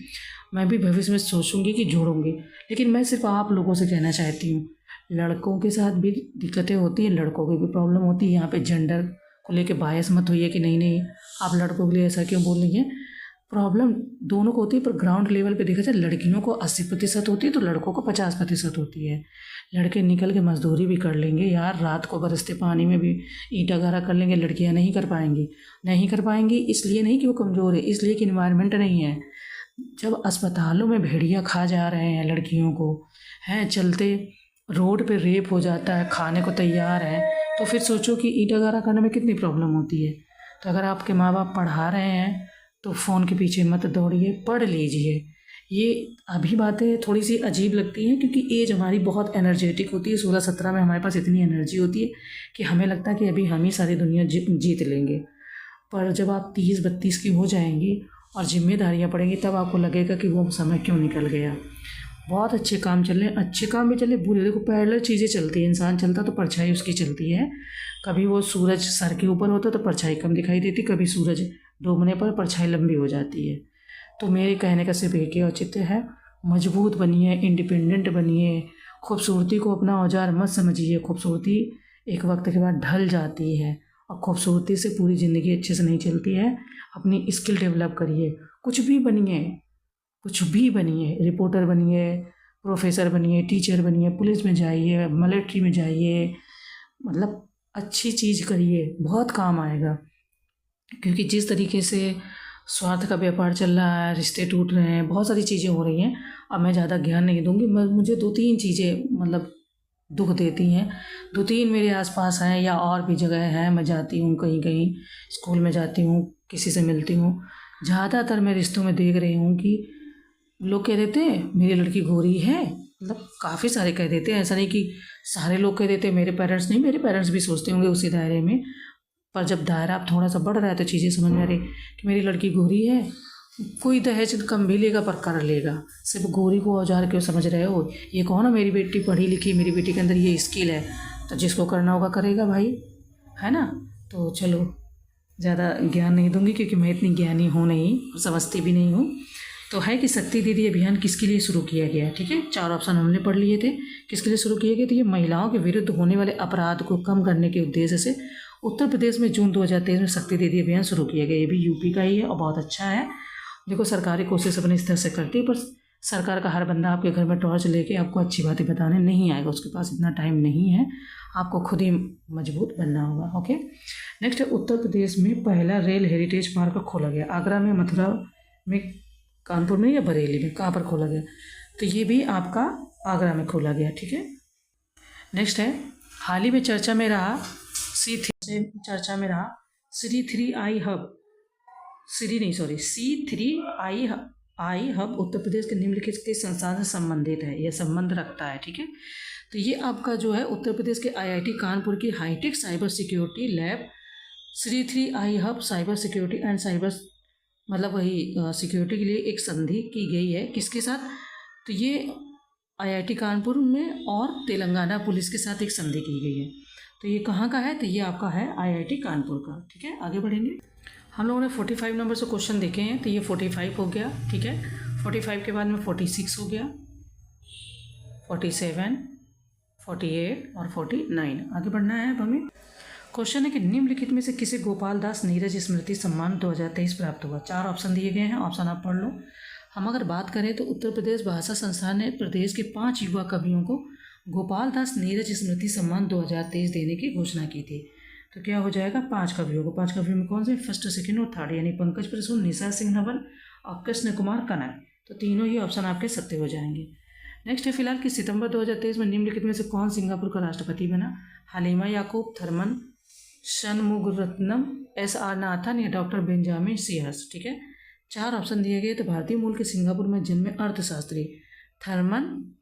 मैं भी भविष्य में सोचूंगी कि जोड़ूंगी। लेकिन मैं सिर्फ आप लोगों से कहना चाहती हूँ, लड़कों के साथ भी दिक्कतें होती हैं, लड़कों की भी प्रॉब्लम होती है। यहाँ पे जेंडर को लेके बायस मत होइए कि नहीं नहीं आप लड़कों के लिए ऐसा क्यों बोल रही हैं। प्रॉब्लम दोनों को होती है, पर ग्राउंड लेवल पे देखा जाए लड़कियों को 80% होती है तो लड़कों को 50% होती है। लड़के निकल के मजदूरी भी कर लेंगे यार, रात को बरसते पानी में भी ईंटा गारा कर लेंगे, लड़कियां नहीं कर पाएंगी। नहीं कर पाएंगी इसलिए नहीं कि वो कमज़ोर है, इसलिए कि इन्वायरमेंट नहीं है। जब अस्पतालों में भेड़िया खा जा रहे हैं लड़कियों को, हैं चलते रोड पे रेप हो जाता है, खाने को तैयार है, तो फिर सोचो कि ईंटा गारा करने में कितनी प्रॉब्लम होती है। तो अगर आपके माँ बाप पढ़ा रहे हैं तो फ़ोन के पीछे मत दौड़िए, पढ़ लीजिए। ये अभी बातें थोड़ी सी अजीब लगती हैं क्योंकि एज हमारी बहुत एनर्जेटिक होती है, 16-17 में हमारे पास इतनी एनर्जी होती है कि हमें लगता है कि अभी हम ही सारी दुनिया जीत लेंगे। पर जब आप 30-32 की हो जाएंगी और जिम्मेदारियां पड़ेंगी तब आपको लगेगा कि वो समय क्यों निकल गया। बहुत अच्छे काम चल रहे हैं, अच्छे काम भी चले बुरे, देखो पैरेलल चीज़ें चलती है, इंसान चलता तो परछाई उसकी चलती है। कभी वो सूरज सर के ऊपर होता तो परछाई कम दिखाई देती, कभी सूरज डूबने पर परछाई लंबी हो जाती है। तो मेरे कहने का सिर्फ एक ही औचित्य है, मजबूत बनिए, इंडिपेंडेंट बनिए। खूबसूरती को अपना औजार मत समझिए, खूबसूरती एक वक्त के बाद ढल जाती है और खूबसूरती से पूरी ज़िंदगी अच्छे से नहीं चलती है। अपनी स्किल डेवलप करिए, कुछ भी बनिए, कुछ भी बनिए, रिपोर्टर बनिए, प्रोफेसर बनिए, टीचर बनिए, पुलिस में जाइए, मिलिट्री में जाइए, मतलब अच्छी चीज़ करिए, बहुत काम आएगा। क्योंकि जिस तरीके से स्वार्थ का व्यापार चल रहा है, रिश्ते टूट रहे हैं, बहुत सारी चीज़ें हो रही हैं। अब मैं ज़्यादा ज्ञान नहीं दूंगी, मुझे 2-3 चीज़ें मतलब दुख देती हैं। 2-3 मेरे आसपास हैं या और भी जगह हैं, मैं जाती हूँ कहीं कहीं, स्कूल में जाती हूँ, किसी से मिलती हूँ, ज़्यादातर मैं रिश्तों में देख रही हूँ कि लोग कह देते हैं मेरी लड़की गोरी है, मतलब काफ़ी सारे कह देते हैं, ऐसा नहीं कि सारे लोग कह देते हैं। मेरे पेरेंट्स नहीं, मेरे पेरेंट्स भी सोचते होंगे उसी दायरे में, पर जब दायरा अब थोड़ा सा बढ़ रहा है तो चीज़ें समझ में आ रही कि मेरी लड़की गोरी है। कोई दहेज कम भी लेगा पर कर लेगा, सिर्फ गोरी को औजार क्यों समझ रहे हो। ये कहो ना मेरी बेटी पढ़ी लिखी, मेरी बेटी के अंदर ये स्किल है, तो जिसको करना होगा करेगा भाई, है ना। तो चलो ज़्यादा ज्ञान नहीं दूंगी क्योंकि मैं इतनी ज्ञानी हूँ नहीं, समझती भी नहीं हूँ। तो है कि शक्ति दीदी अभियान किसके लिए शुरू किया गया, ठीक है, 4 ऑप्शन हमने पढ़ लिए थे किसके लिए शुरू किए गए। तो ये महिलाओं के विरुद्ध होने वाले अपराध को कम करने के उद्देश्य से उत्तर प्रदेश में जून 2023 में शक्ति दीदी अभियान शुरू किया गया। ये भी यूपी का ही है और बहुत अच्छा है। देखो सरकारी कोशिश अपने स्तर से करती है, पर सरकार का हर बंदा आपके घर में टॉर्च लेके आपको अच्छी बातें बताने नहीं आएगा, उसके पास इतना टाइम नहीं है, आपको खुद ही मजबूत बनना होगा। ओके, नेक्स्ट है उत्तर प्रदेश में पहला रेल हेरिटेज पार्क खोला गया। आगरा में, मथुरा में, कानपुर में या बरेली में, कहाँ पर खोला गया। तो ये भी आपका आगरा में खोला गया, ठीक है। नेक्स्ट है हाल ही में चर्चा में रहा C3I hub, C3I hub Uttar Pradesh के निम्नलिखित के संस्थान से संबंधित है, यह संबंध रखता है, ठीक है। तो ये आपका जो है उत्तर प्रदेश के IIT कानपुर की high tech cyber security lab C3I hub cyber security and cyber मतलब वही सिक्योरिटी के लिए एक संधि की गई है, किसके साथ, तो ये IIT कानपुर में और तेलंगाना पुलिस के साथ एक संधि की गई है। तो ये कहाँ का है, तो ये आपका है IIT कानपुर का, ठीक है। आगे बढ़ेंगे, हम लोगों ने 45 नंबर से क्वेश्चन देखे हैं, तो ये 45 हो गया, ठीक है। 45 के बाद में 46 हो गया, 47, 48 और 49। आगे बढ़ना है अब हमें। क्वेश्चन है कि निम्नलिखित में से किसे गोपाल दास नीरज स्मृति सम्मान 2023 प्राप्त हुआ। 4 ऑप्शन दिए गए हैं, ऑप्शन आप पढ़ लो। हम अगर बात करें तो उत्तर प्रदेश भाषा संस्थान ने प्रदेश के 5 युवा कवियों को गोपाल दास नीरज स्मृति सम्मान 2023 देने की घोषणा की थी। तो क्या हो जाएगा, 5 कवियों को। 5 कवियों में कौन से, फर्स्ट, सेकंड और थर्ड, यानी पंकज प्रसून, निशा सिंह नवल और कृष्ण कुमार कनक। तो तीनों ही ऑप्शन आपके सत्य हो जाएंगे। नेक्स्ट है फिलहाल कि सितंबर 2023 में निम्नलिखित में से कौन सिंगापुर का राष्ट्रपति बना। हलीमा याकूब, थर्मन शनमुगरत्नम, SR नाथन या डॉक्टर बेंजामिन सीहर्स, ठीक है। 4 ऑप्शन दिए गए। तो भारतीय मूल के सिंगापुर में जन्मे अर्थशास्त्री थर्मन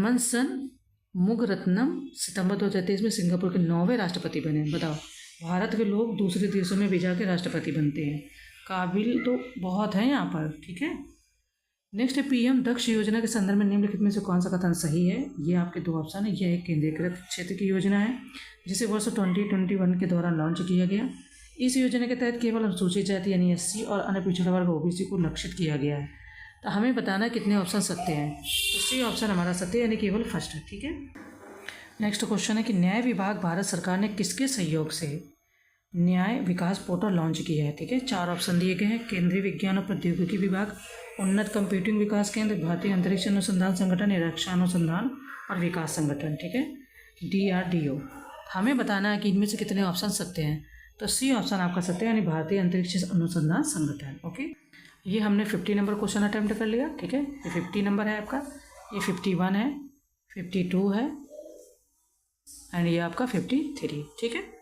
शनमुगरत्नम सितंबर 2023 में सिंगापुर के 9वें राष्ट्रपति बने। बताओ, भारत के लोग दूसरे देशों में भी जाके राष्ट्रपति बनते हैं, काबिल तो बहुत हैं यहाँ पर, ठीक है। नेक्स्ट है PM दक्ष योजना के संदर्भ में निम्नलिखित में से कौन सा कथन सही है। ये आपके 2 ऑप्शन है। यह एक केंद्रीकृत क्षेत्र की योजना है जिसे वर्ष 2021 के दौरान लॉन्च किया गया। इस योजना के तहत केवल अनुसूचित जाति यानी SC और अन्य पिछड़ा वर्ग OBC को लक्षित किया गया है। तो हमें बताना कितने ऑप्शन सत्य हैं। तो सी ऑप्शन हमारा सत्य यानी केवल फर्स्ट है। ठीक है। नेक्स्ट क्वेश्चन है कि न्याय विभाग भारत सरकार ने किसके सहयोग से न्याय विकास पोर्टल लॉन्च किया है। ठीक है। 4 ऑप्शन दिए गए हैं। केंद्रीय विज्ञान और प्रौद्योगिकी विभाग, उन्नत कंप्यूटिंग विकास केंद्र, भारतीय अंतरिक्ष अनुसंधान संगठन या रक्षा अनुसंधान और विकास संगठन। ठीक है। DRDO। हमें बताना है कि इनमें से कितने ऑप्शन सत्य हैं। तो सी ऑप्शन आपका सत्य है यानी भारतीय अंतरिक्ष अनुसंधान संगठन। ओके। ये हमने 50 नंबर क्वेश्चन अटेम्प्ट कर लिया। ठीक है। ये 50 नंबर है आपका, ये 51 है, 52 है एंड ये आपका 53। ठीक है।